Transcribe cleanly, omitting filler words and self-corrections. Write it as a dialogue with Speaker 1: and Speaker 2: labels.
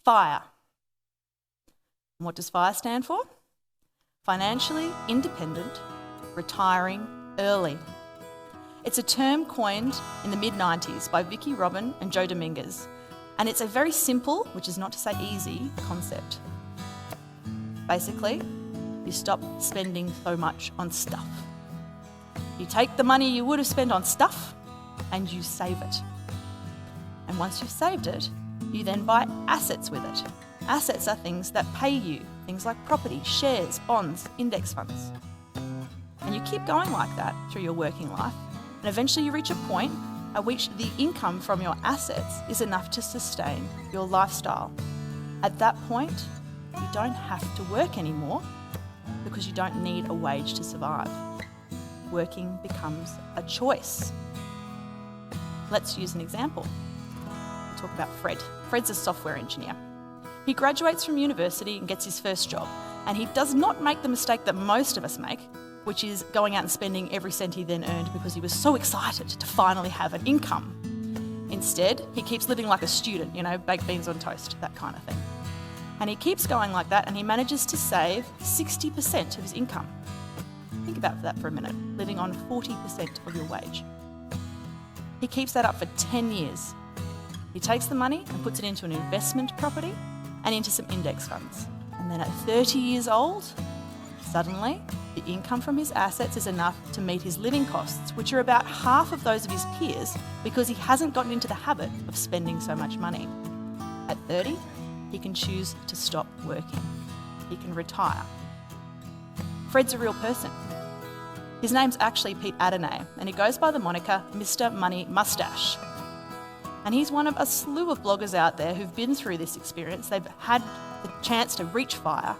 Speaker 1: FIRE. And what does FIRE stand for? Financially independent, retiring early. It's a term coined in the mid-90s by Vicki Robin and Joe Dominguez, and it's a very simple, which is not to say easy, concept. Basically, you stop spending so much on stuff. You take the money you would have spent on stuff and you save it. And once you've saved it, you then buy assets with it. Assets are things that pay you, things like property, shares, bonds, index funds. And you keep going like that through your working life, and eventually you reach a point at which the income from your assets is enough to sustain your lifestyle. At that point, you don't have to work anymore because you don't need a wage to survive. Working becomes a choice. Let's use an example. We'll talk about Fred. Fred's a software engineer. He graduates from university and gets his first job, and he does not make the mistake that most of us make, which is going out and spending every cent he then earned because he was so excited to finally have an income. Instead, he keeps living like a student, baked beans on toast, that kind of thing. And he keeps going like that, and he manages to save 60% of his income. Think about that for a minute, living on 40% of your wage. He keeps that up for 10 years. He takes the money and puts it into an investment property and into some index funds. And then at 30 years old, suddenly the income from his assets is enough to meet his living costs, which are about half of those of his peers because he hasn't gotten into the habit of spending so much money. At 30, he can choose to stop working. He can retire. Fred's a real person. His name's actually Pete Adonay, and he goes by the moniker Mr. Money Mustache. And he's one of a slew of bloggers out there who've been through this experience. They've had the chance to reach FIRE,